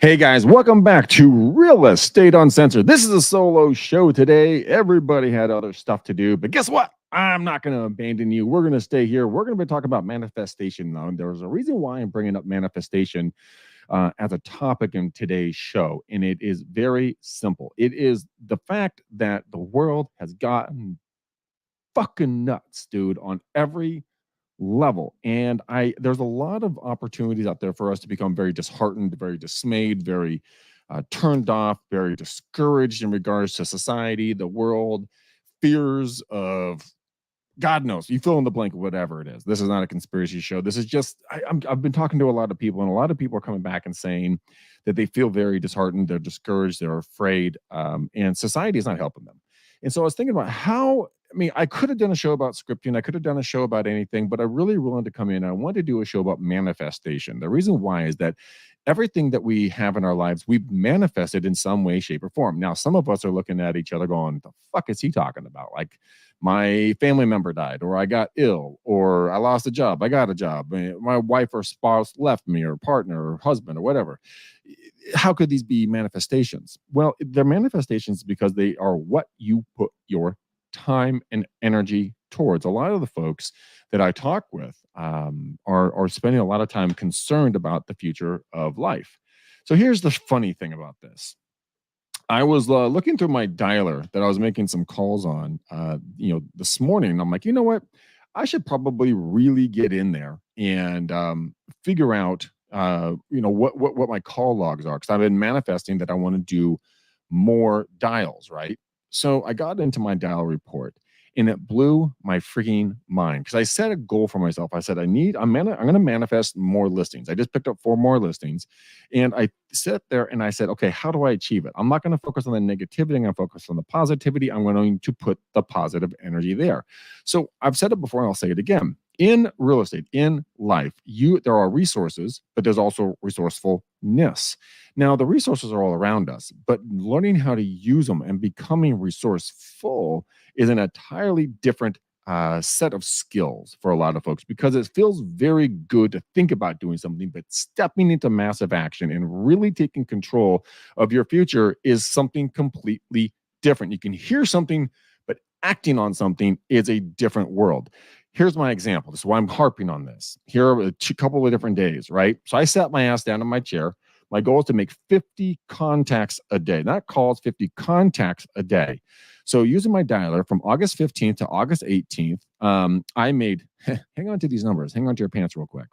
Hey guys, welcome back to Real Estate Uncensored. This is a solo show today. Everybody had other stuff to do, but guess what? I'm not going to abandon you. We're going to stay here. We're going to be talking about manifestation now. And there's a reason why I'm bringing up manifestation as a topic in today's show. And it is very simple. It is the fact that the world has gotten fucking nuts, dude, on every level. And there's a lot of opportunities out there for us to become very disheartened, very dismayed, very turned off, very discouraged in regards to society, the world, fears of God knows. You fill in the blank of whatever it is. This is not a conspiracy show. This is just I've been talking to a lot of people, and a lot of people are coming back and saying that they feel very disheartened, they're discouraged, they're afraid, and society is not helping them. And so I was thinking about how. I mean, I could have done a show about scripting. I could have done a show about anything, but I really wanted to come in. I wanted to do a show about manifestation. The reason why is that everything that we have in our lives, we've manifested in some way, shape, or form. Now, some of us are looking at each other going, the fuck is he talking about? Like, my family member died, or I got ill, or I lost a job, I got a job, my wife or spouse left me, or partner or husband or whatever. How could these be manifestations? Well, they're manifestations because they are what you put your time and energy towards. A lot of the folks that I talk with are spending a lot of time concerned about the future of life. So here's the funny thing about this. I was looking through my dialer that I was making some calls on, this morning. And I'm like, you know what? I should probably really get in there and figure out, what my call logs are, because I've been manifesting that I want to do more dials, right? So I got into my dial report, and it blew my freaking mind because I set a goal for myself. I said I'm going to manifest more listings. I just picked up 4 more listings, and I sat there and I said, okay, how do I achieve it? I'm not going to focus on the negativity. I'm going to focus on the positivity. I'm going to put the positive energy there. So I've said it before and I'll say it again. In real estate, in life, there are resources, but there's also resourcefulness. Now, the resources are all around us, but learning how to use them and becoming resourceful is an entirely different set of skills for a lot of folks, because it feels very good to think about doing something, but stepping into massive action and really taking control of your future is something completely different. You can hear something, but acting on something is a different world. Here's my example. This is why I'm harping on this. Here are a couple of different days, right? So I sat my ass down in my chair. My goal is to make 50 contacts a day, not calls, 50 contacts a day. So using my dialer from August 15th to August 18th, I made, hang on to these numbers, hang on to your pants real quick.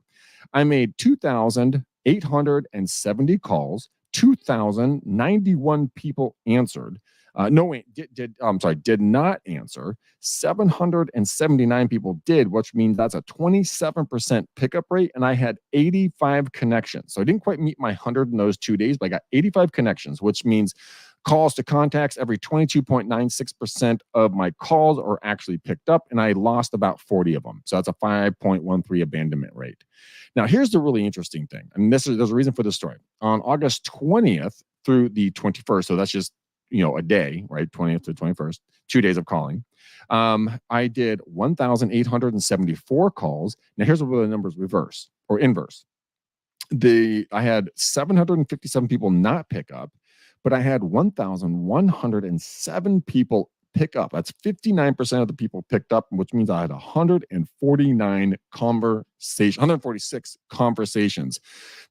I made 2,870 calls, 2,091 people answered. No, wait, did not answer. 779 people did, which means that's a 27% pickup rate. And I had 85 connections. So I didn't quite meet my 100 in those 2 days, but I got 85 connections, which means calls to contacts, every 22.96% of my calls are actually picked up, and I lost about 40 of them. So that's a 5.13 abandonment rate. Now, here's the really interesting thing. And there's a reason for this story. On August 20th through the 21st, so that's just a day, right? 20th to 21st, 2 days of calling. I did 1,874 calls. Now, here's where the numbers reverse or inverse. I had 757 people not pick up, but I had 1,107 people pick up. That's 59% of the people picked up, which means I had 146 conversations.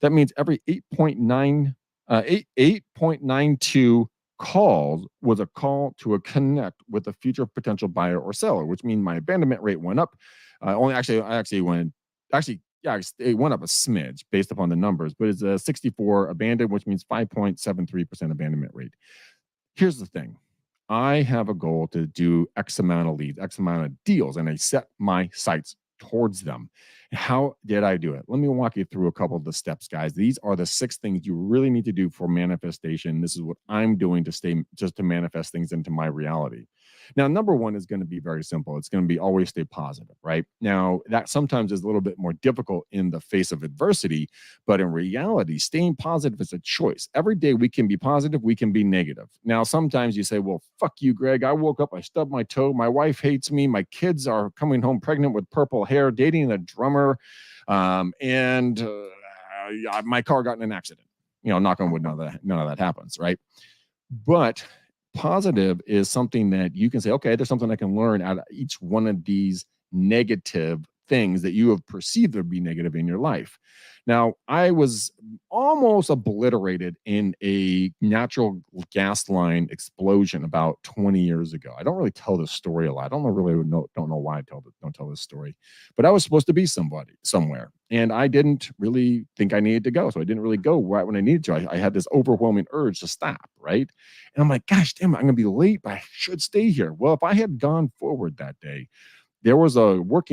That means every 8.92 calls was a call to a connect with a future potential buyer or seller, which means my abandonment rate went up. It went up a smidge based upon the numbers, but it's a 64 abandoned, which means 5.73% abandonment rate. Here's the thing. I have a goal to do X amount of leads, X amount of deals, and I set my sights towards them. How did I do it? Let me walk you through a couple of the steps, guys. These are the 6 things you really need to do for manifestation. This is what I'm doing to manifest things into my reality. Now, number 1 is going to be very simple. It's going to be always stay positive, right? Now, that sometimes is a little bit more difficult in the face of adversity, but in reality, staying positive is a choice. Every day we can be positive, we can be negative. Now, sometimes you say, well, fuck you, Greg. I woke up, I stubbed my toe. My wife hates me. My kids are coming home pregnant with purple hair, dating a drummer, and my car got in an accident. knock on wood, none of that happens, right? But positive is something that you can say, okay, there's something I can learn out of each one of these negative things that you have perceived to be negative in your life. Now, I was almost obliterated in a natural gas line explosion about 20 years ago. I don't really tell this story a lot. I don't know why don't tell this story. But I was supposed to be somebody somewhere, and I didn't really think I needed to go, so I didn't really go right when I needed to. I had this overwhelming urge to stop, right? And I'm like, gosh damn it, I'm gonna be late, but I should stay here. Well, if I had gone forward that day, there was a work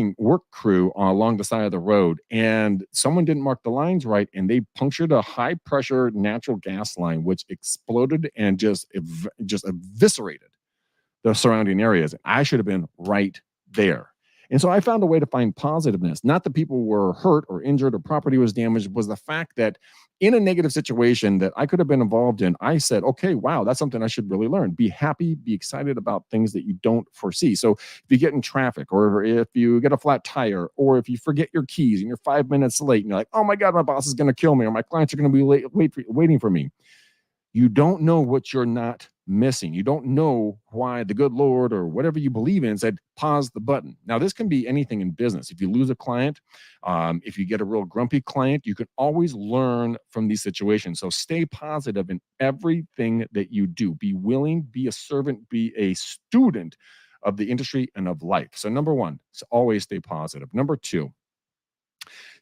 crew along the side of the road, and someone didn't mark the lines right, and they punctured a high pressure natural gas line, which exploded and just eviscerated the surrounding areas. I should have been right there. And so I found a way to find positiveness. Not that people were hurt or injured or property was damaged, was the fact that in a negative situation that I could have been involved in, I said, okay, wow, that's something I should really learn. Be happy, be excited about things that you don't foresee. So if you get in traffic, or if you get a flat tire, or if you forget your keys and you're 5 minutes late and you're like, oh my God, my boss is going to kill me, or my clients are going to be waiting for me. You don't know what you're not missing. You don't know why the good Lord or whatever you believe in said, pause the button. Now, this can be anything in business. If you lose a client, if you get a real grumpy client, you can always learn from these situations. So stay positive in everything that you do. Be willing, be a servant, be a student of the industry and of life. So number one, always stay positive. Number two,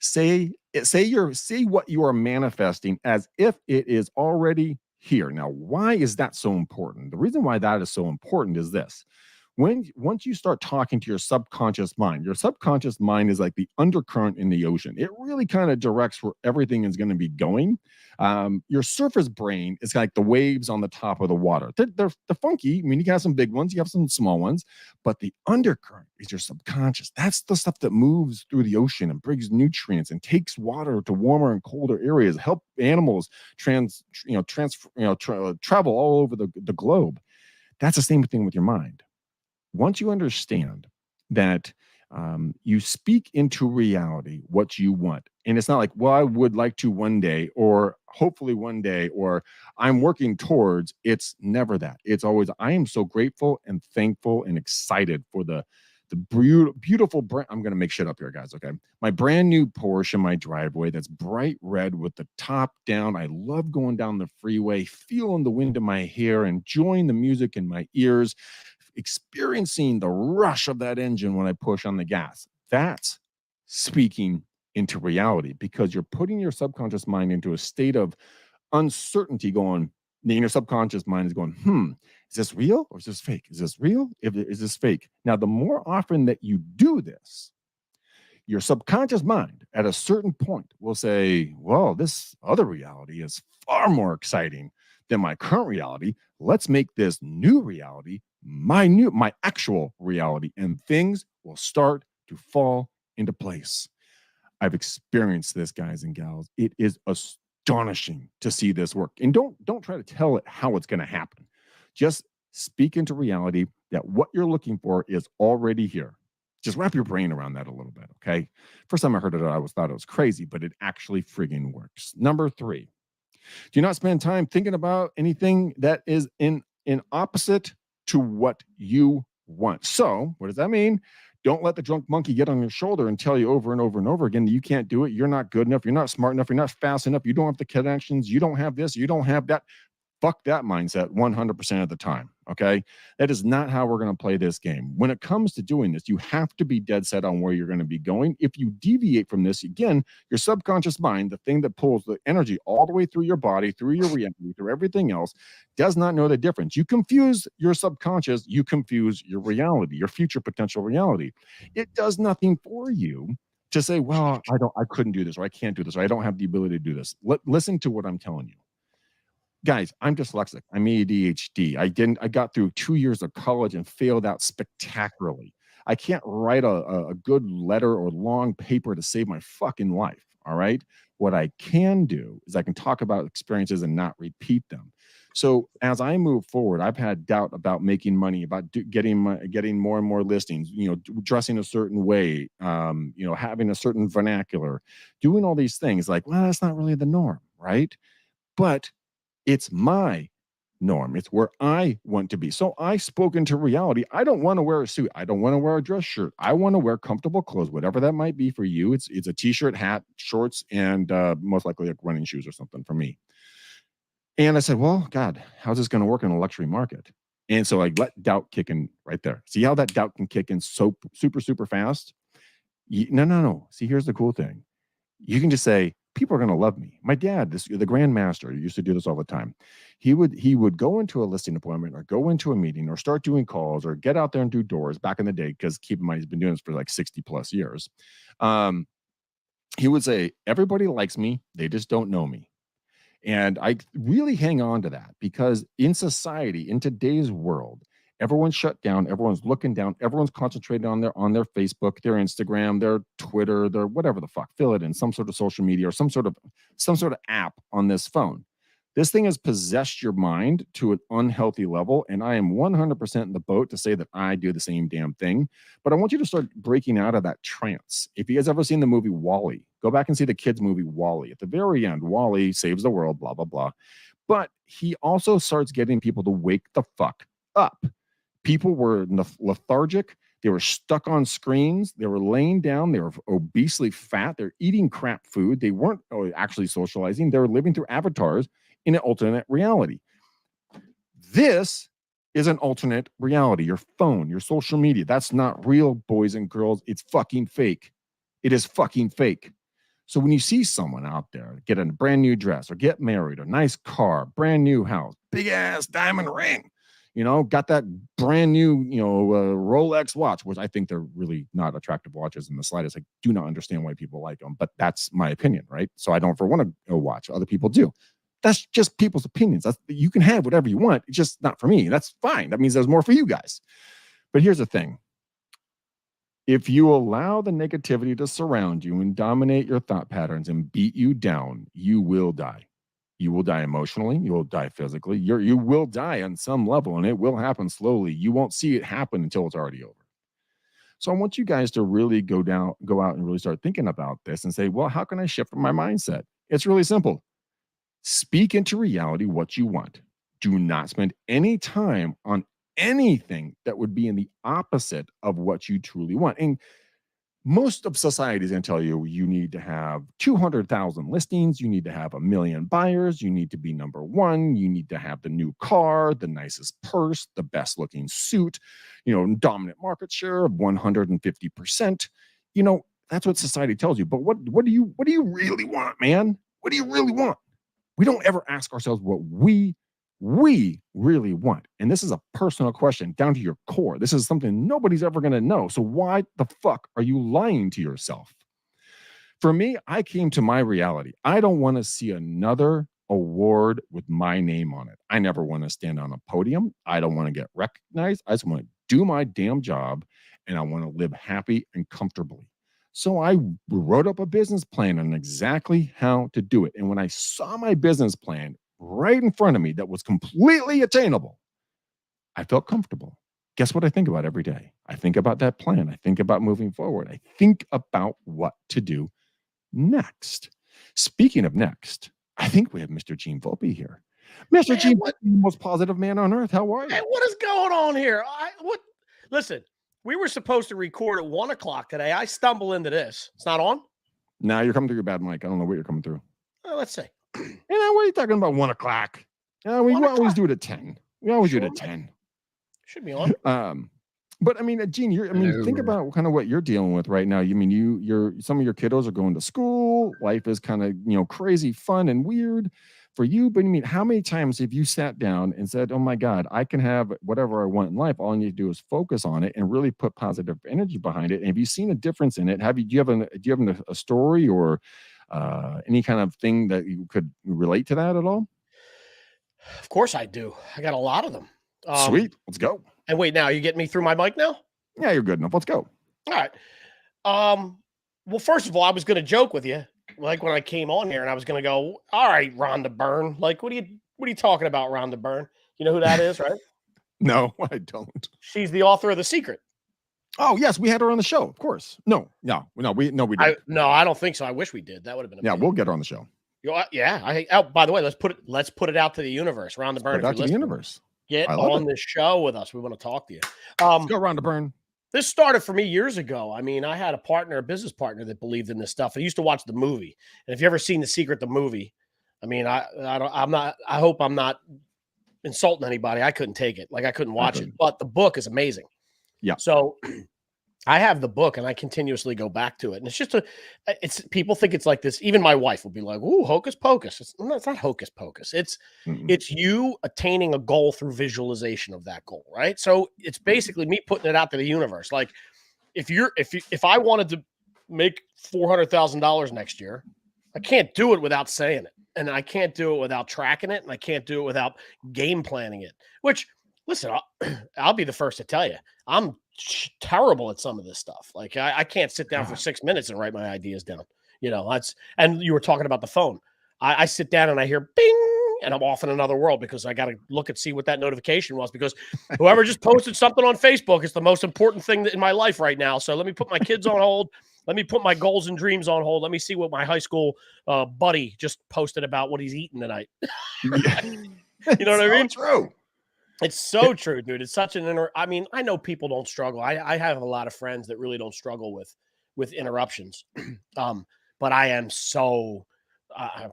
say what you are manifesting as if it is already here. Now, why is that so important? The reason why that is so important is this. Once you start talking to your subconscious mind is like the undercurrent in the ocean. It really kind of directs where everything is going to be going. Your surface brain is like the waves on the top of the water. They're funky. I mean, you have some big ones, you have some small ones, but the undercurrent is your subconscious. That's the stuff that moves through the ocean and brings nutrients and takes water to warmer and colder areas, help animals travel all over the globe. That's the same thing with your mind. Once you understand that you speak into reality what you want, and it's not like, well, I would like to one day, or hopefully one day, or I'm working towards, it's never that. It's always, I am so grateful and thankful and excited for the beautiful brand. I'm going to make shit up here, guys. Okay. My brand new Porsche in my driveway that's bright red with the top down. I love going down the freeway, feeling the wind in my hair, enjoying the music in my ears, experiencing the rush of that engine when I push on the gas. That's speaking into reality, because you're putting your subconscious mind into a state of uncertainty, going, then your subconscious mind is going, is this real or is this fake? Is this real? Is this fake? Now, the more often that you do this, your subconscious mind at a certain point will say, well, this other reality is far more exciting than my current reality. Let's make this new reality my actual reality, and things will start to fall into place. I've experienced this, guys and gals. It is astonishing to see this work. And don't try to tell it how it's going to happen. Just speak into reality that what you're looking for is already here. Just wrap your brain around that a little bit, okay? First time I heard it, I thought it was crazy, but it actually friggin' works. Number three, do not spend time thinking about anything that is in opposite to what you want. So, what does that mean? Don't let the drunk monkey get on your shoulder and tell you over and over and over again that you can't do it. You're not good enough. You're not smart enough. You're not fast enough. You don't have the connections. You don't have this. You don't have that. Fuck that mindset 100% of the time. Okay. That is not how we're going to play this game. When it comes to doing this, you have to be dead set on where you're going to be going. If you deviate from this, again, your subconscious mind, the thing that pulls the energy all the way through your body, through your reality, through everything else, does not know the difference. You confuse your subconscious, you confuse your reality, your future potential reality. It does nothing for you to say, well, I couldn't do this, or I can't do this, or I don't have the ability to do this. Listen to what I'm telling you. Guys, I'm dyslexic. I'm ADHD. I got through 2 years of college and failed out spectacularly. I can't write a good letter or long paper to save my fucking life. All right. What I can do is I can talk about experiences and not repeat them. So as I move forward, I've had doubt about making money, about getting more and more listings, dressing a certain way, having a certain vernacular, doing all these things like, well, that's not really the norm, right? but it's my norm. It's where I want to be. So I spoke into reality. I don't want to wear a suit. I don't want to wear a dress shirt. I want to wear comfortable clothes, whatever that might be for you. It's a t-shirt, hat, shorts, and most likely like running shoes or something for me. And I said, well, God, how's this going to work in a luxury market? And so I let doubt kick in right there. See how that doubt can kick in so super, super fast? No. See, here's the cool thing. You can just say, people are going to love me. My dad, the grandmaster, used to do this all the time. He would go into a listing appointment or go into a meeting or start doing calls or get out there and do doors back in the day, because keep in mind, he's been doing this for like 60 plus years. He would say, everybody likes me. They just don't know me. And I really hang on to that, because in society, in today's world, everyone's shut down, everyone's looking down, everyone's concentrated on their Facebook, their Instagram, their Twitter, their whatever the fuck, fill it in some sort of social media or some sort of app on this phone. This thing has possessed your mind to an unhealthy level, and I am 100% in the boat to say that I do the same damn thing. But I want you to start breaking out of that trance. If you guys ever seen the movie WALL-E, go back and see the kids' movie WALL-E. At the very end, WALL-E saves the world, blah, blah, blah. But he also starts getting people to wake the fuck up. People were lethargic. They were stuck on screens. They were laying down. They were obesely fat. They're eating crap food. They weren't actually socializing. They were living through avatars in an alternate reality. This is an alternate reality. Your phone, your social media, that's not real, boys and girls. It's fucking fake. It is fucking fake. So when you see someone out there get a brand new dress or get married, a nice car, brand new house, big ass diamond ring, got that brand new, Rolex watch, which I think they're really not attractive watches in the slightest. I do not understand why people like them, but that's my opinion, right? So I don't want to watch. Other people do. That's just people's opinions. You can have whatever you want. It's just not for me. That's fine. That means there's more for you guys. But here's the thing. If you allow the negativity to surround you and dominate your thought patterns and beat you down, you will die. You will die emotionally. You will die physically. You will die on some level, and it will happen slowly. You won't see it happen until it's already over. So I want you guys to really go out and really start thinking about this and say, well, how can I shift my mindset? It's really simple. Speak into reality what you want. Do not spend any time on anything that would be in the opposite of what you truly want. And most of society is going to tell you need to have 200,000 listings. You need to have 1 million buyers. You need to be number one. You need to have the new car, the nicest purse, the best looking suit, dominant market share of 150%. That's what society tells you. But what do you really want, man? What do you really want? We don't ever ask ourselves what we really want. And this is a personal question down to your core. This is something nobody's ever going to know. So why the fuck are you lying to yourself? For me, I came to my reality. I don't want to see another award with my name on it. I never want to stand on a podium. I don't want to get recognized. I just want to do my damn job, and I want to live happy and comfortably. So I wrote up a business plan on exactly how to do it. And when I saw my business plan right in front of me that was completely attainable, I felt comfortable. Guess what I think about every day? I think about that plan. I think about moving forward. I think about what to do next. Speaking of next, I think we have Mr. Gene Volpe here. Mr. Gene, the most positive man on earth. How are you? Hey, what is going on here? Listen, we were supposed to record at 1:00 today. I stumble into this. It's not on? Now you're coming through your bad mic. I don't know what you're coming through. Let's see. What are you talking about 1:00? We always do it at 10. We always do it at 10. Should be on. But I mean, Gene, think about kind of what you're dealing with right now. You're some of your kiddos are going to school. Life is kind of, crazy fun and weird for you. But I mean, how many times have you sat down and said, oh my God, I can have whatever I want in life. All I need to do is focus on it and really put positive energy behind it. And have you seen a difference in it? Do you have a story or any kind of thing that you could relate to that at all? Of course I do. I got a lot of them. Sweet. Let's go. And wait, now are you getting me through my mic now? Yeah, you're good enough. Let's go. All right. Well, first of all, I was going to joke with you, like when I came on here, and I was going to go, all right, Rhonda Byrne. Like, what are you talking about, Rhonda Byrne? You know who that is, right? No, I don't. She's the author of The Secret. Oh, yes, we had her on the show, of course. No, we didn't. No, I don't think so. I wish we did. That would have been amazing. Yeah, we'll get her on the show. Yeah. By the way, let's put it out to the universe. Round the Burn, Put it if out you're to the listening, universe. get I love on it. this show with us. We want to talk to you. Let's go Rhonda Byrne. This started for me years ago. I mean, I had a business partner that believed in this stuff. I used to watch the movie, and if you ever seen The Secret, the movie, I mean, I hope I'm not insulting anybody. I couldn't take it. Like I couldn't watch it, but the book is amazing. Yeah. So I have the book and I continuously go back to it. And it's people think it's like this. Even my wife will be like, "Ooh, hocus pocus." It's not hocus pocus. It's you attaining a goal through visualization of that goal, right? So it's basically me putting it out to the universe. Like if I wanted to make $400,000 next year, I can't do it without saying it. And I can't do it without tracking it. And I can't do it without game planning it, which listen, I'll be the first to tell you, I'm terrible at some of this stuff. Like I can't sit down for 6 minutes and write my ideas down. And you were talking about the phone. I sit down and I hear bing and I'm off in another world because I got to look and see what that notification was because whoever just posted something on Facebook is the most important thing in my life right now. So let me put my kids on hold. Let me put my goals and dreams on hold. Let me see what my high school buddy just posted about what he's eating tonight. You know what I mean? True. It's so true, dude. It's such I mean, I know people don't struggle. I have a lot of friends that really don't struggle with interruptions. But I am so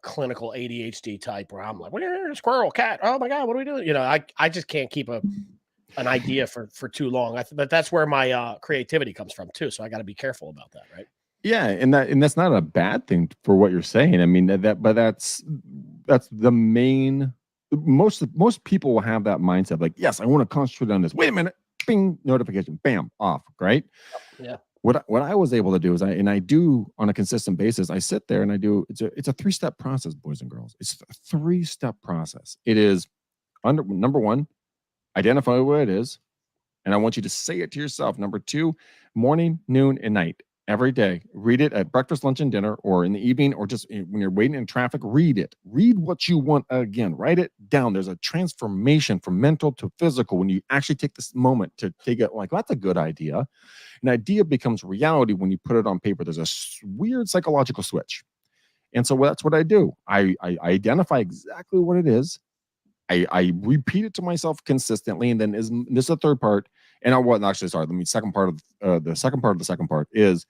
clinical ADHD type where I'm like, squirrel, cat. Oh my God, what are we doing? I just can't keep an idea for too long. But that's where my creativity comes from too. So I got to be careful about that, right? Yeah, and that's not a bad thing for what you're saying. I mean but that's the main. Most people will have that mindset, like, yes, I want to concentrate on this. Wait a minute, bing, notification, bam, off. Right? Yeah. What I was able to do is I do on a consistent basis. I sit there and I do. It's a 3-step process, boys and girls. It's a 3-step process. It is number one, identify what it is. And I want you to say it to yourself. Number 2, morning, noon, and night. Every day. Read it at breakfast, lunch, and dinner, or in the evening, or just when you're waiting in traffic. Read it. Read what you want again. Write it down. There's a transformation from mental to physical when you actually take this moment to take it like, that's a good idea. An idea becomes reality when you put it on paper. There's a weird psychological switch. And so that's what I do. I identify exactly what it is. I repeat it to myself consistently, and then this is the third part. And second part of the second part is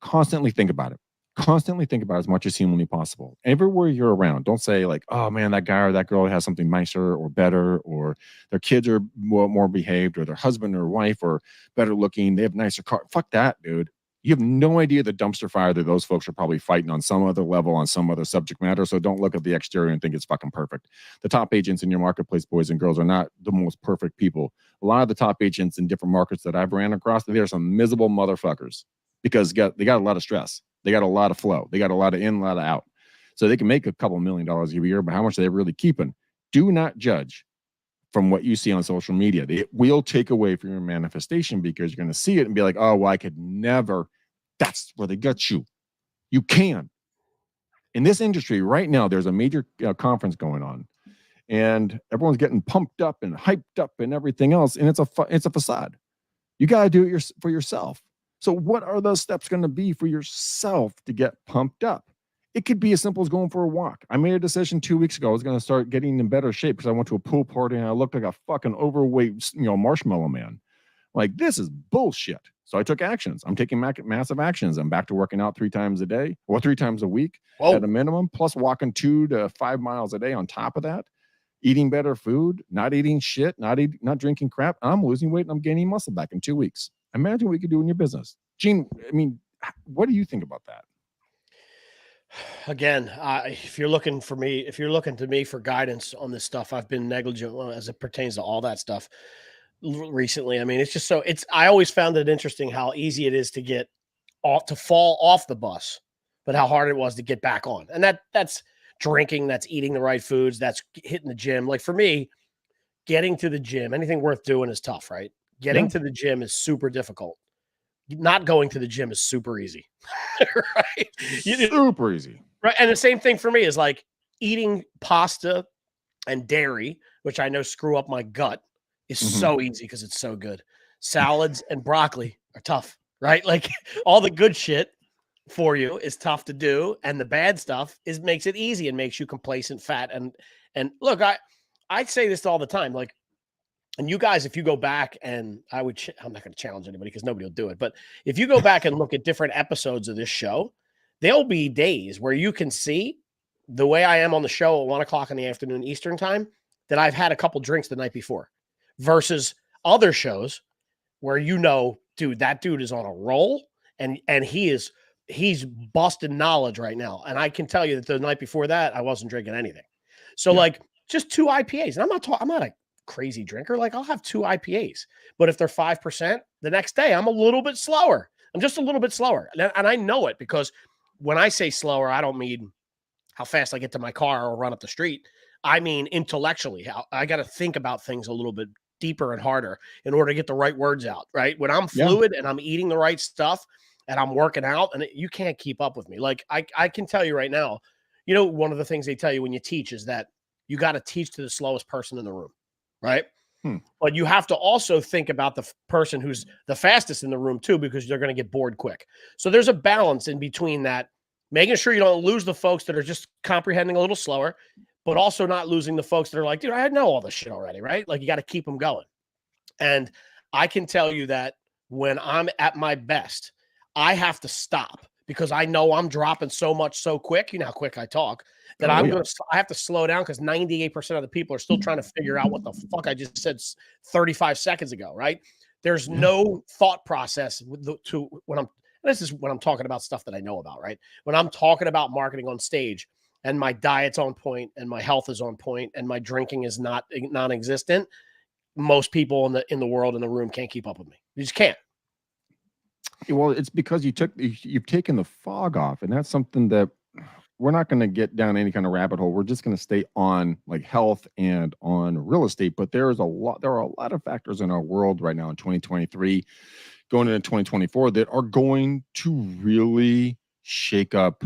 constantly think about it. Constantly think about it as much as humanly possible. Everywhere you're around, don't say like, oh man, that guy or that girl has something nicer or better, or their kids are more behaved, or their husband or wife are better looking, they have nicer car. Fuck that, dude. You have no idea the dumpster fire that those folks are probably fighting on some other level, on some other subject matter. So don't look at the exterior and think it's fucking perfect. The top agents in your marketplace, boys and girls, are not the most perfect people. A lot of the top agents in different markets that I've ran across, there are some miserable motherfuckers because they got a lot of stress. They got a lot of flow. They got a lot of in, a lot of out. So they can make a couple $1 million a year, but how much are they really keeping? Do not judge from what you see on social media. It will take away from your manifestation because you're going to see it and be like, oh, well, I could never. That's where they got you. You can. In this industry right now, there's a major conference going on, and everyone's getting pumped up and hyped up and everything else, and it's a facade. You got to do it for yourself. So what are those steps going to be for yourself to get pumped up? It could be as simple as going for a walk. I made a decision 2 weeks ago. I was going to start getting in better shape because I went to a pool party and I looked like a fucking overweight, marshmallow man. Like, this is bullshit. So I took actions. I'm taking massive actions. I'm back to working out 3 times a day or 3 times a week at a minimum, plus walking 2 to 5 miles a day on top of that, eating better food, not eating shit, not drinking crap. I'm losing weight and I'm gaining muscle back in 2 weeks. Imagine what you could do in your business. Gene, I mean, what do you think about that? Again, if you're looking to me for guidance on this stuff, I've been negligent as it pertains to all that stuff recently. I mean, I always found it interesting how easy it is to fall off the bus, but how hard it was to get back on. And that's drinking, that's eating the right foods, that's hitting the gym. Like for me, getting to the gym, anything worth doing is tough, right? Getting to the gym is super difficult. Not going to the gym is super easy. Right? Super easy. Right. And the same thing for me is like eating pasta and dairy, which I know screw up my gut, is so easy because it's so good. Salads and broccoli are tough, right? Like all the good shit for you is tough to do, and the bad stuff makes it easy and makes you complacent, fat, and look, I say this all the time, like, and you guys, if you go back and I'm not going to challenge anybody because nobody will do it, but if you go back and look at different episodes of this show, there'll be days where you can see the way I am on the show at 1 o'clock in the afternoon Eastern time, that I've had a couple drinks the night before, versus other shows where, dude, that dude is on a roll, and he's busting knowledge right now. And I can tell you that the night before that, I wasn't drinking anything. So like just 2 IPAs. And I'm not a crazy drinker. Like, I'll have 2 IPAs, but if they're 5%, the next day I'm a little bit slower. I'm just a little bit slower. And I know it, because when I say slower, I don't mean how fast I get to my car or run up the street. I mean, intellectually, how I got to think about things a little bit deeper and harder in order to get the right words out, right? When I'm fluid and I'm eating the right stuff and I'm working out, and you can't keep up with me. Like, I can tell you right now, one of the things they tell you when you teach is that you got to teach to the slowest person in the room, right? But you have to also think about the person who's the fastest in the room too, because they're going to get bored quick. So there's a balance in between that, making sure you don't lose the folks that are just comprehending a little slower, but also not losing the folks that are like, dude, I know all this shit already, right? Like, you got to keep them going. And I can tell you that when I'm at my best, I have to stop, because I know I'm dropping so much so quick. You know how quick I talk, that I have to slow down, because 98% of the people are still trying to figure out what the fuck I just said 35 seconds ago, right? There's no thought process this is when I'm talking about stuff that I know about, right? When I'm talking about marketing on stage, and my diet's on point, and my health is on point, and my drinking is not non-existent, most people in the world, in the room, can't keep up with me. You just can't. Well, it's because you've taken the fog off, and that's something that we're not going to get down any kind of rabbit hole. We're just going to stay on like health and on real estate. But there are a lot of factors in our world right now in 2023, going into 2024, that are going to really shake up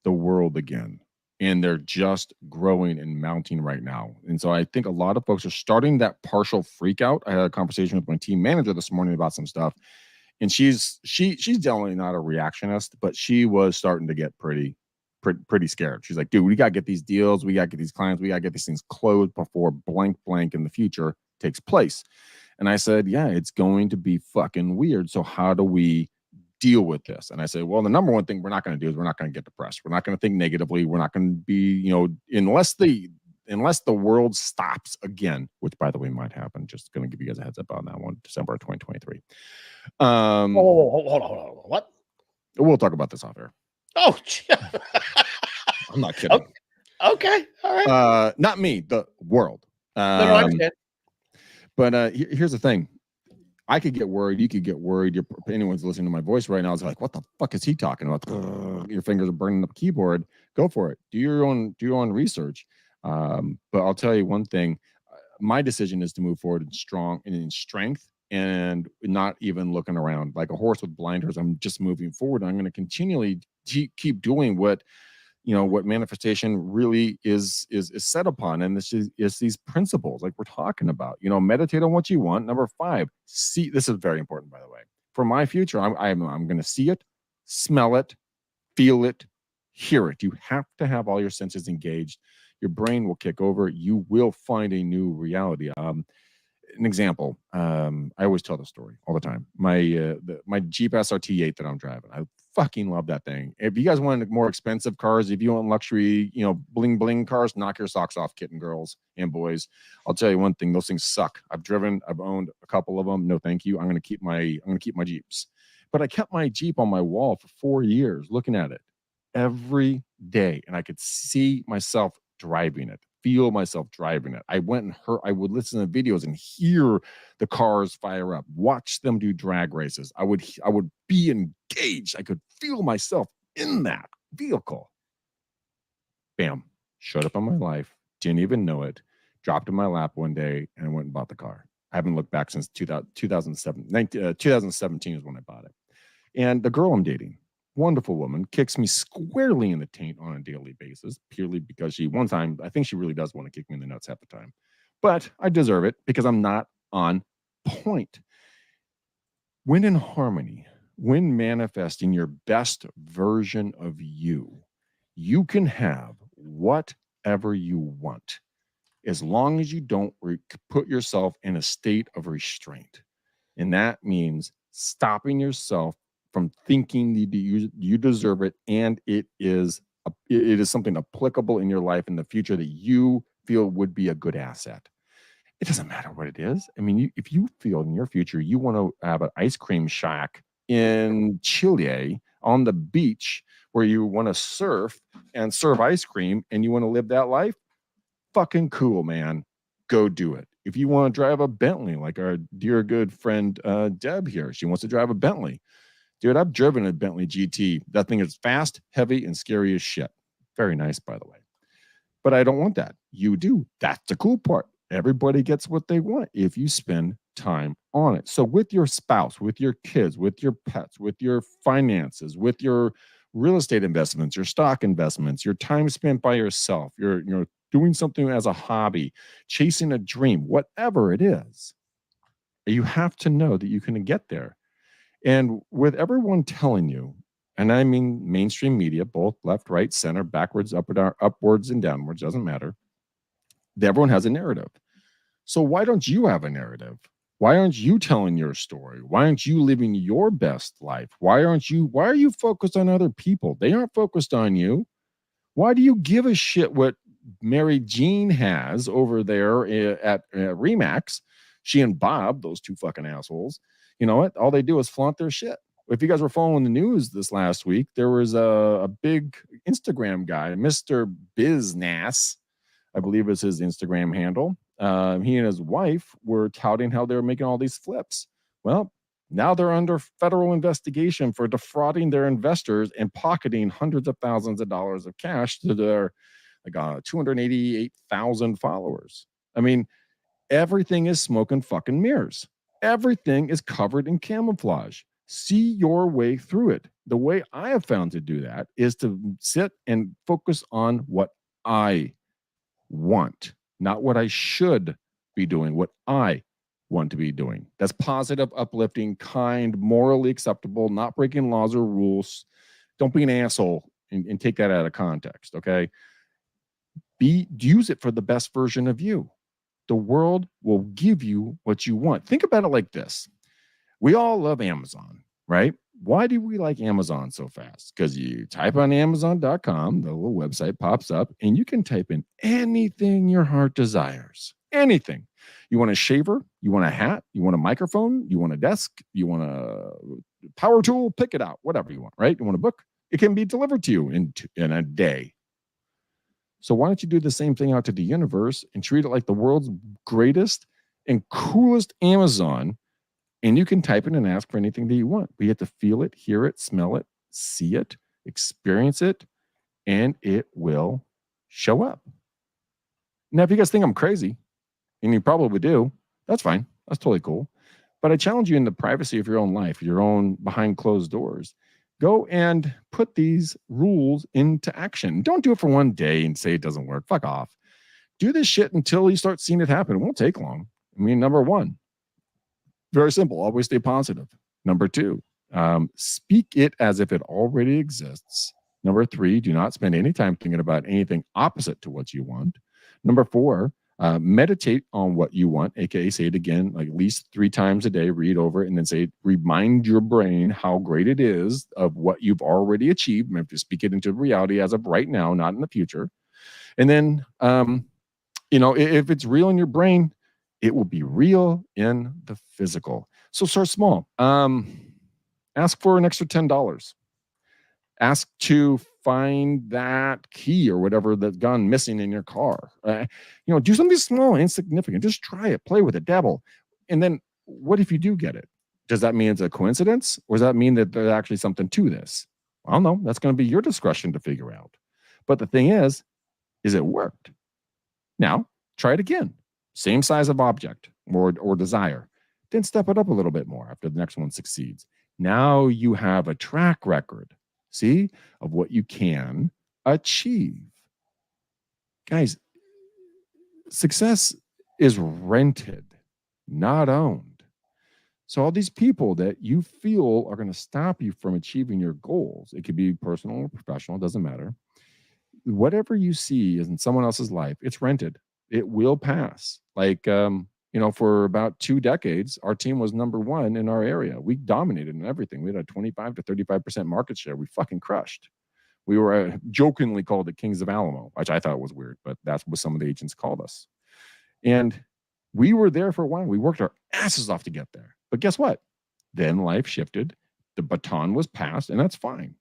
the world again. And they're just growing and mounting right now. And so I think a lot of folks are starting that partial freak out. I had a conversation with my team manager this morning about some stuff, and she's definitely not a reactionist, but she was starting to get pretty scared. She's like, dude, we got to get these deals. We got to get these clients. We got to get these things closed before blank in the future takes place. And I said, yeah, it's going to be fucking weird. So how do we deal with this? And I said, well, the number one thing we're not going to do is we're not going to get depressed. We're not going to think negatively. We're not going to be, unless the world stops again, which by the way might happen. Just going to give you guys a heads up on that one, December 2023. Hold on. What? We'll talk about this off air. Oh, I'm not kidding. Okay. All right. Not me, the world. No, I understand. But here's the thing. I could get worried. You could get worried. If anyone's listening to my voice right now is like, what the fuck is he talking about? Your fingers are burning up the keyboard. Go for it. Do your own research. But I'll tell you one thing. My decision is to move forward in strength, and not even looking around like a horse with blinders. I'm just moving forward. I'm going to continually keep doing what manifestation really is set upon. And this is these principles like we're talking about, meditate on what you want. Number 5, see, this is very important, by the way, for my future. I'm going to see it, smell it, feel it, hear it. You have to have all your senses engaged. Your brain will kick over. You will find a new reality. An example, I always tell the story all the time. My Jeep SRT8 that I'm driving, I fucking love that thing. If you guys want more expensive cars, if you want luxury, bling bling cars, knock your socks off, kitten girls and boys. I'll tell you one thing: those things suck. I've owned a couple of them. No, thank you. I'm gonna keep my Jeeps. But I kept my Jeep on my wall for 4 years, looking at it every day, and I could see myself driving it, feel myself driving it. I would listen to videos and hear the cars fire up, watch them do drag races. I would be engaged. I could feel myself in that vehicle. Bam, showed up in my life, didn't even know it, dropped in my lap one day, and I went and bought the car. I haven't looked back since 2017 is when I bought it. And the girl I'm dating, wonderful woman, kicks me squarely in the taint on a daily basis, purely because one time, I think she really does want to kick me in the nuts half the time. But I deserve it because I'm not on point. When in harmony when manifesting your best version of you, you can have whatever you want as long as you don't put yourself in a state of restraint. And that means stopping yourself from thinking you deserve it, and it is something applicable in your life in the future that you feel would be a good asset. It doesn't matter what it is. I mean, if you feel in your future you want to have an ice cream shack in Chile on the beach where you want to surf and serve ice cream and you want to live that life, fucking cool, man. Go do it. If you want to drive a Bentley, like our dear good friend Deb here, she wants to drive a Bentley. Dude, I've driven a Bentley GT. That thing is fast, heavy, and scary as shit. Very nice, by the way. But I don't want that. You do. That's the cool part. Everybody gets what they want if you spend time on it. So with your spouse, with your kids, with your pets, with your finances, with your real estate investments, your stock investments, your time spent by yourself, your doing something as a hobby, chasing a dream, whatever it is, you have to know that you can get there. And with everyone telling you, and I mean mainstream media, both left, right, center, backwards, upwards, and downwards, doesn't matter. Everyone has a narrative. So why don't you have a narrative? Why aren't you telling your story? Why aren't you living your best life? Why are you focused on other people? They aren't focused on you. Why do you give a shit what Mary Jean has over there at Remax? She and Bob, those two fucking assholes, you know what? All they do is flaunt their shit. If you guys were following the news this last week, there was a big Instagram guy, Mr. Bizness, I believe is his Instagram handle. He and his wife were touting how they were making all these flips. Well, now they're under federal investigation for defrauding their investors and pocketing hundreds of thousands of dollars of cash to their 288,000 followers. I mean, everything is smoke and fucking mirrors. Everything is covered in camouflage. See your way through it. The way I have found to do that is to sit and focus on what I want, not what I should be doing, what I want to be doing. That's positive, uplifting, kind, morally acceptable, not breaking laws or rules. Don't be an asshole and take that out of context, okay? Use it for the best version of you. The world will give you what you want. Think about it like this. We all love Amazon, right? Why do we like Amazon so fast? Because you type on Amazon.com, the little website pops up, and you can type in anything your heart desires. Anything. You want a shaver? You want a hat? You want a microphone? You want a desk? You want a power tool? Pick it out. Whatever you want, right? You want a book? It can be delivered to you in a day. So why don't you do the same thing out to the universe and treat it like the world's greatest and coolest Amazon? And you can type in and ask for anything that you want. But you have to feel it, hear it, smell it, see it, experience it, and it will show up. Now, if you guys think I'm crazy, and you probably do, that's fine. That's totally cool. But I challenge you in the privacy of your own life, your own behind closed doors. Go and put these rules into action. Don't do it for one day and say it doesn't work. Fuck off. Do this shit until you start seeing it happen. It won't take long. I mean, number one, very simple. Always stay positive. Number two, speak it as if it already exists. Number three, do not spend any time thinking about anything opposite to what you want. Number four, meditate on what you want, aka say it again, like at least 3 times a day, read over it, and then say, remind your brain how great it is of what you've already achieved. Maybe speak it into reality as of right now, not in the future. And then, if it's real in your brain, it will be real in the physical. So start small. Ask for an extra $10. Ask to find that key or whatever that's gone missing in your car. Do something small and insignificant. Just try it, play with it, dabble. And then what if you do get it? Does that mean it's a coincidence? Or does that mean that there's actually something to this? I don't know. That's going to be your discretion to figure out. But the thing is it worked? Now, try it again. Same size of object or desire. Then step it up a little bit more after the next one succeeds. Now you have a track record, see, of what you can achieve. Guys, success is rented, not owned. So all these people that you feel are going to stop you from achieving your goals, it could be personal or professional, doesn't matter. Whatever you see is in someone else's life, it's rented. It will pass. Like, for about 2 decades, our team was number one in our area. We dominated in everything. We had a 25 to 35% market share. We fucking crushed. We were jokingly called the Kings of Alamo, which I thought was weird, but that's what some of the agents called us. And we were there for a while. We worked our asses off to get there. But guess what? Then life shifted. The baton was passed, and that's fine.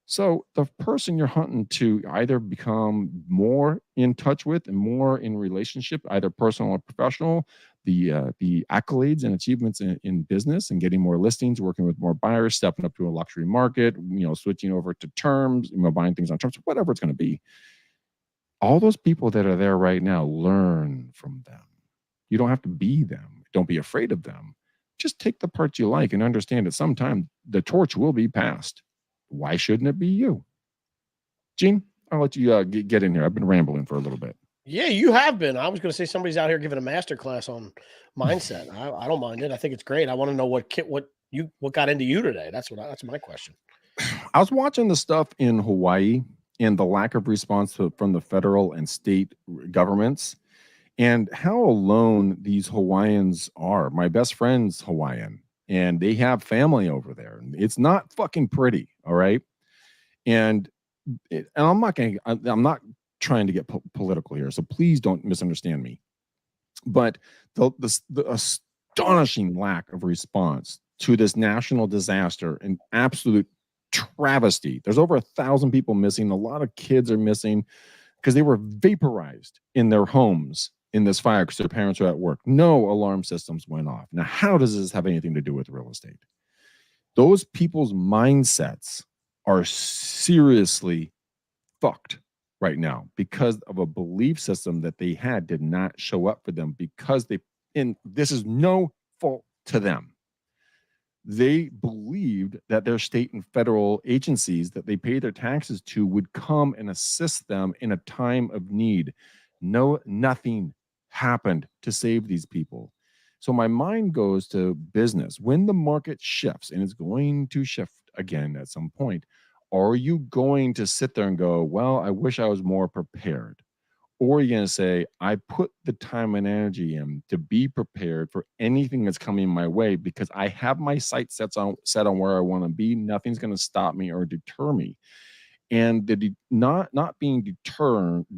So the person you're hunting to either become more in touch with and more in relationship, either personal or professional, the accolades and achievements in business and getting more listings, working with more buyers, stepping up to a luxury market, switching over to terms, buying things on terms, whatever it's going to be. All those people that are there right now, learn from them. You don't have to be them. Don't be afraid of them. Just take the parts you like and understand that sometime the torch will be passed. Why shouldn't it be you? Gene, I'll let you get in here. I've been rambling for a little bit. Yeah, you have been. I was going to say somebody's out here giving a master class on mindset. I don't mind it. I think it's great. I want to know what got into you today. That's my question. I was watching the stuff in Hawaii and the lack of response from the federal and state governments, and how alone these Hawaiians are. My best friend's Hawaiian, and they have family over there. It's not fucking pretty, all right? And I'm not trying to get political here, so please don't misunderstand me. But the astonishing lack of response to this national disaster and absolute travesty. There's over 1,000 people missing. A lot of kids are missing because they were vaporized in their homes in this fire because their parents were at work. No alarm systems went off. Now, how does this have anything to do with real estate? Those people's mindsets are seriously fucked right now because of a belief system that they had did not show up for them because this is no fault to them. They believed that their state and federal agencies that they pay their taxes to would come and assist them in a time of need. No, nothing happened to save these people. So my mind goes to business. When the market shifts, and it's going to shift again at some point, are you going to sit there and go, well, I wish I was more prepared? Or are you going to say, I put the time and energy in to be prepared for anything that's coming my way because I have my sights set on where I want to be. Nothing's going to stop me or deter me. And the not being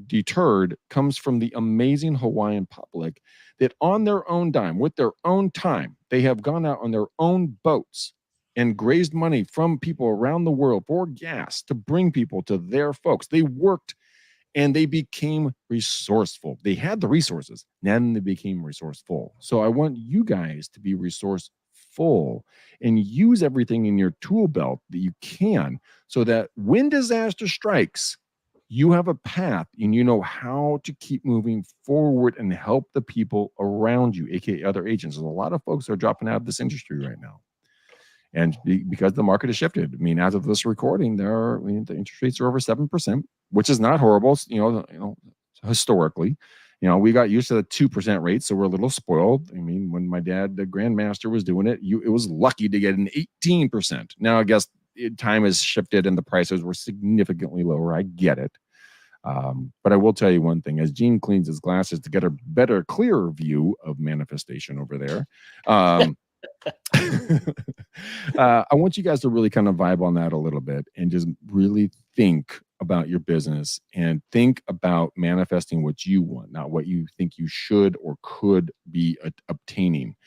deterred comes from the amazing Hawaiian public that on their own dime, with their own time, they have gone out on their own boats and raised money from people around the world for gas to bring people to their folks. They worked and they became resourceful. They had the resources, then they became resourceful. So I want you guys to be resourceful and use everything in your tool belt that you can so that when disaster strikes, you have a path and you know how to keep moving forward and help the people around you, aka other agents. There's a lot of folks that are dropping out of this industry right now. And because the market has shifted, I mean, as of this recording, the interest rates are over 7%, which is not horrible. Historically, we got used to the 2% rate, so we're a little spoiled. I mean, when my dad, the grandmaster, was doing it, it was lucky to get an 18%. Now, I guess time has shifted and the prices were significantly lower. I get it. But I will tell you one thing: as Gene cleans his glasses to get a better, clearer view of manifestation over there. I want you guys to really kind of vibe on that a little bit and just really think about your business and think about manifesting what you want, not what you think you should or could be obtaining.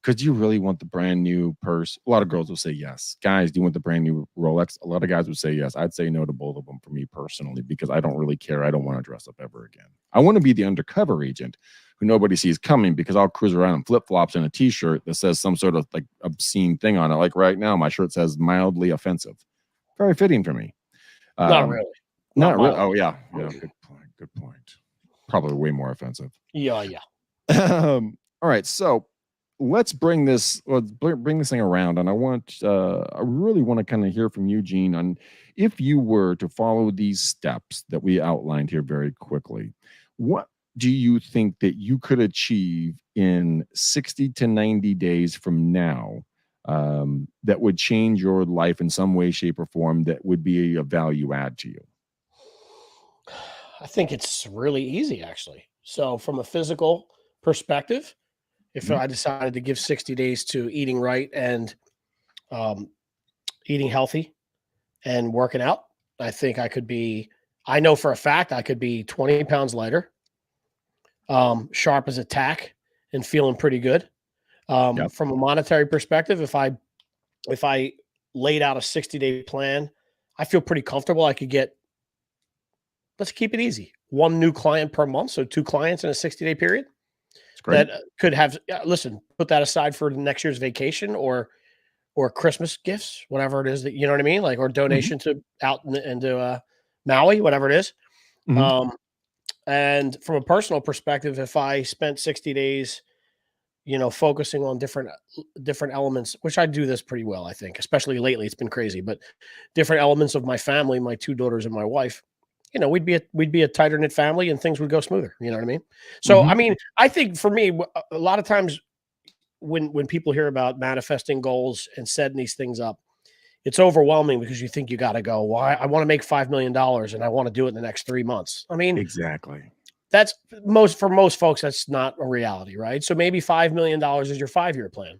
Because you really want the brand new purse. A lot of girls will say yes. Guys, do you want the brand new Rolex? A lot of guys would say yes. I'd say no to both of them for me personally because I don't really care. I don't want to dress up ever again. I want to be the undercover agent who nobody sees coming because I'll cruise around in flip-flops and a t-shirt that says some sort of like obscene thing on it. Like right now, my shirt says mildly offensive. Very fitting for me. Not really. Not really. Oh, yeah. Yeah. Good point. Probably way more offensive. Yeah. All right. So let's bring this thing around. And I really want to kind of hear from you, Gene, on if you were to follow these steps that we outlined here very quickly, what do you think that you could achieve in 60 to 90 days from now, that would change your life in some way, shape, or form that would be a value add to you? I think it's really easy, actually. So, from a physical perspective, if Mhm. I decided to give 60 days to eating right and um, eating healthy and working out, I think I know for a fact I could be 20 pounds lighter, sharp as a tack, and feeling pretty good. Yep. From a monetary perspective, if I laid out a 60-day plan, I feel pretty comfortable. I could get, let's keep it easy, one new client per month. So two clients in a 60-day period It's great. that could have, listen, put that aside for next year's vacation or Christmas gifts, whatever it is that, you know what I mean? Like, or Mhm. donation to out into Maui, whatever it is. Mhm. Um, and from a personal perspective, if I spent 60 days, focusing on different elements, which I do this pretty well, I think, especially lately, it's been crazy, but different elements of my family, my two daughters and my wife, we'd be a tighter knit family and things would go smoother. You know what I mean? So, I Mhm. mean, I think for me, a lot of times when people hear about manifesting goals and setting these things up, it's overwhelming because you think you got to go, well, I want to make $5 million and I want to do it in the next 3 months. I mean, Exactly. that's for most folks, that's not a reality, right? So maybe $5 million is your 5 year plan.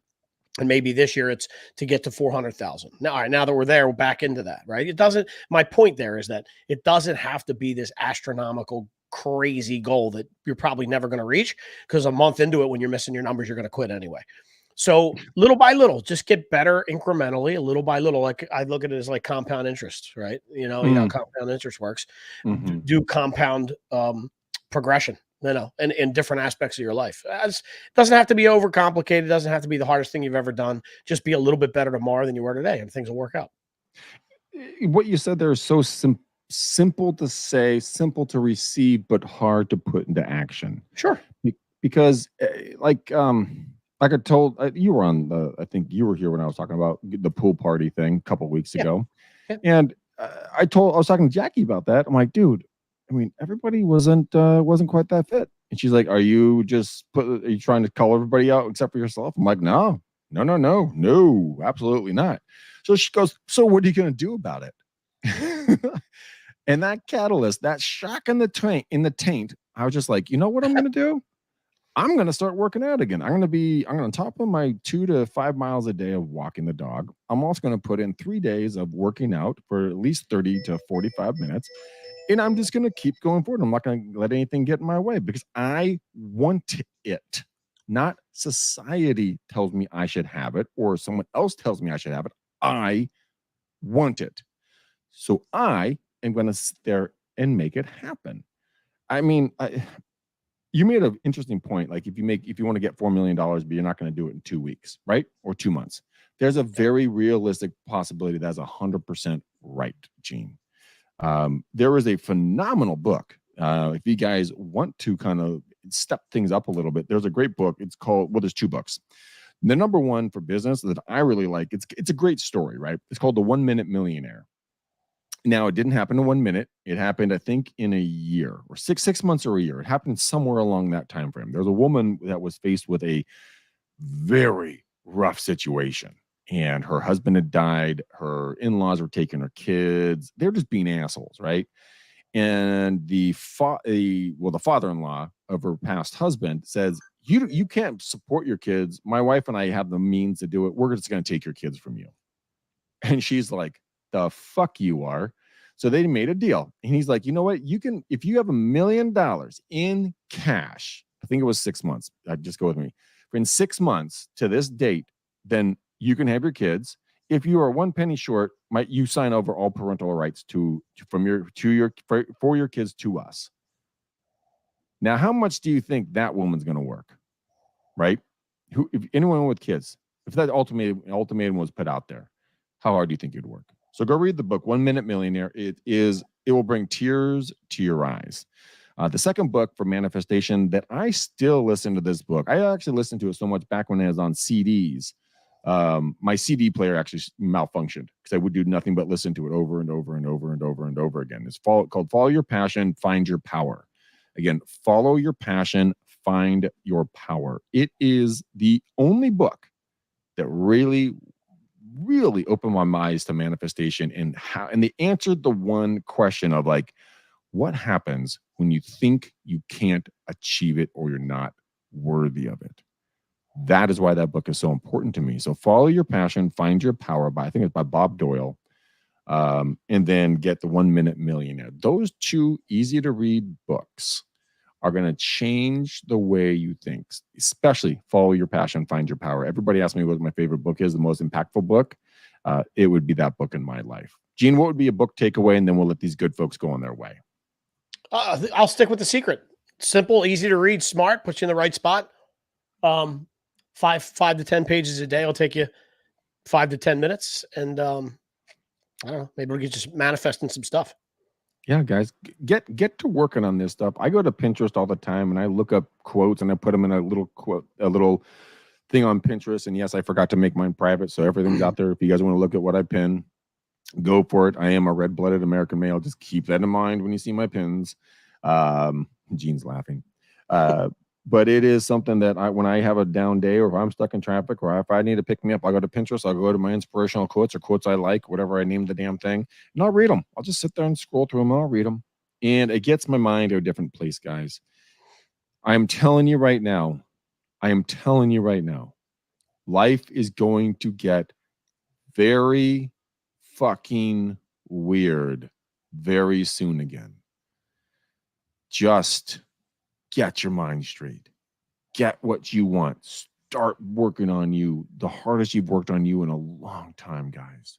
And maybe this year it's to get to 400,000. Now, all right, now that we're there, we're back into that, right? My point there is that it doesn't have to be this astronomical, crazy goal that you're probably never going to reach, because a month into it, when you're missing your numbers, you're going to quit anyway. So little by little, just get better incrementally, a little by little. Like, I look at it as like compound interest, right? You know how Mm. compound interest works. Mhm. Do compound progression, in different aspects of your life. It doesn't have to be overcomplicated. It doesn't have to be the hardest thing you've ever done. Just be a little bit better tomorrow than you were today, and things will work out. What you said there is so simple to say, simple to receive, but hard to put into action. Sure. Because, like I told you were on the, I think you were here when I was talking about the pool party thing a couple weeks Yeah. ago, Yeah. and I was talking to Jackie about that. I'm like, dude, I mean, everybody wasn't quite that fit, and she's like, are you trying to call everybody out except for yourself? I'm like, no, no, no, no, no, absolutely not. So she goes, so what are you going to do about it? And that catalyst, that shock in the taint, I was just like, you know what I'm going to do? I'm going to start working out again. I'm going to top of my 2 to 5 miles a day of walking the dog. I'm also going to put in 3 days of working out for at least 30 to 45 minutes. And I'm just going to keep going forward. I'm not going to let anything get in my way because I want it. Not society tells me I should have it or someone else tells me I should have it. I want it. So I am going to sit there and make it happen. I mean, you made an interesting point. Like if you want to get $4 million, but you're not going to do it in 2 weeks, right? Or 2 months. There's a very realistic possibility that's 100% right, Gene. There is a phenomenal book. If you guys want to kind of step things up a little bit, there's a great book. It's called, well, there's two books. The number one for business that I really like, it's a great story, right? It's called The 1 Minute Millionaire. Now, it didn't happen in 1 minute. It happened, I think, in a year or six months or a year. It happened somewhere along that time frame. There was a woman that was faced with a very rough situation, and her husband had died. Her in-laws were taking her kids. They're just being assholes, right? And the father-in-law of her past husband says, "You can't support your kids. My wife and I have the means to do it. We're just going to take your kids from you." And she's like, the fuck you are. So they made a deal. And he's like, you know what? You can, if you have $1 million in cash, I think it was 6 months. Just go with me. In 6 months to this date, then you can have your kids. If you are one penny short, might you sign over all parental rights for your kids to us. Now, how much do you think that woman's going to work? Right? If anyone with kids, if that ultimatum was put out there, how hard do you think it'd work? So go read the book, 1 Minute Millionaire. It will bring tears to your eyes. The second book for manifestation that I still listen to this book. I actually listened to it so much back when it was on CDs. My CD player actually malfunctioned because I would do nothing but listen to it over and over and over and over and over again. It's called Follow Your Passion, Find Your Power. Again, follow your passion, find your power. It is the only book that really opened my eyes to manifestation and they answered the one question of like, what happens when you think you can't achieve it or you're not worthy of it? That is why that book is so important to me. So follow your passion, find your power I think it's by Bob Doyle. And then get the 1 Minute Millionaire. Those two easy to read books are going to change the way you think, especially follow your passion, find your power. Everybody asks me what my favorite book is, the most impactful book. It would be that book in my lilife. Gene, what would be a book takeaway? And then we'll let these good folks go on their way. I'll stick with The Secret. Simple, easy to read, smart, puts you in the right spot. 5 to 10 pages a day will take you 5 to 10 minutes. And I don't know, maybe we'll get just manifesting some stuff. Yeah, guys, get to working on this stuff. I go to Pinterest all the time and I look up quotes and I put them in a little thing on Pinterest. And yes, I forgot to make mine private, so everything's out there. If you guys want to look at what I pin, go for it. I am a red-blooded American male. Just keep that in mind when you see my pins. Gene's laughing. But it is something that when I have a down day or if I'm stuck in traffic or if I need to pick me up, I'll go to Pinterest. I'll go to my inspirational quotes or quotes I like, whatever I name the damn thing, and I'll read them. I'll just sit there and scroll through them and I'll read them. And it gets my mind to a different place, guys. I'm telling you right now, life is going to get very fucking weird very soon again. Just get your mind straight. Get what you want. Start working on you the hardest you've worked on you in a long time, guys.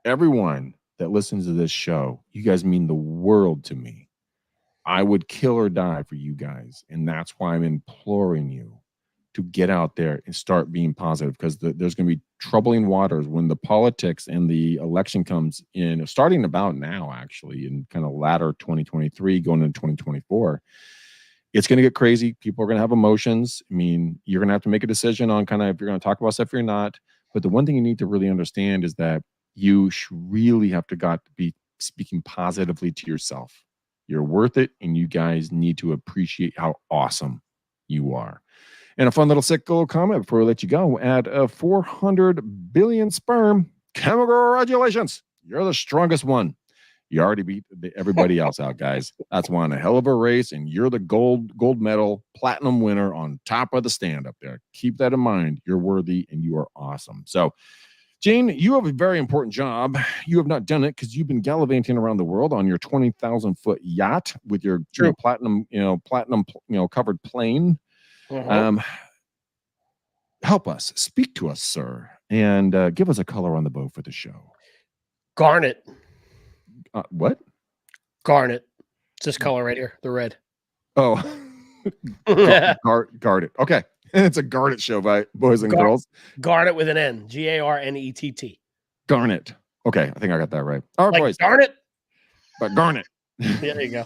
Everyone that listens to this show, you guys mean the world to me. I would kill or die for you guys. And that's why I'm imploring you to get out there and start being positive, because there's going to be troubling waters when the politics and the election comes in, starting about now, actually, in kind of latter 2023, going into 2024. It's going to get crazy. People are going to have emotions. I mean, you're going to have to make a decision on kind of if you're going to talk about stuff or not. But the one thing you need to really understand is that you really have to be speaking positively to yourself. You're worth it, and you guys need to appreciate how awesome you are. And a fun little sick little comment before we let you go. At 400 billion sperm, congratulations. You're the strongest one. You already beat everybody else out, guys. That's one a hell of a race, and you're the gold medal, platinum winner on top of the stand up there. Keep that in mind. You're worthy, and you are awesome. So, Jane, you have a very important job. You have not done it because you've been gallivanting around the world on your 20,000-foot yacht with your platinum covered plane. Mm-hmm. Help us, speak to us, sir, and give us a color on the bow for the show. Garnet. What? Garnet. It's this color right here, the red. Oh, Garnet. Okay, it's a Garnet show, boys and girls. Garnet with an N. Garnett. Garnet. Okay, I think I got that right. All right, like boys. Garnet. But Garnet. Yeah, there you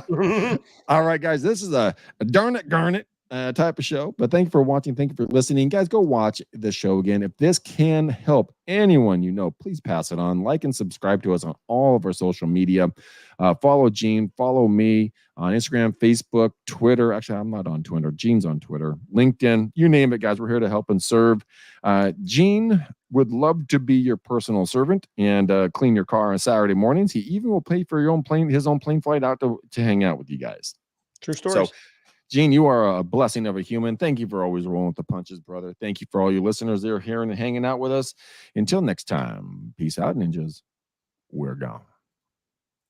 go. All right, guys. This is a darn it Garnet type of show. But thank you for watching. Thank you for listening. Guys, go watch the show again. If this can help anyone you know, please pass it on. Like and subscribe to us on all of our social media. Follow Gene. Follow me on Instagram, Facebook, Twitter. Actually, I'm not on Twitter. Gene's on Twitter. LinkedIn. You name it, guys. We're here to help and serve. Gene would love to be your personal servant and clean your car on Saturday mornings. He even will pay for his own plane flight out to hang out with you guys. True stories. So, Gene, you are a blessing of a human. Thank you for always rolling with the punches, brother. Thank you for all your listeners that are here and hanging out with us. Until next time, peace out, ninjas. We're gone.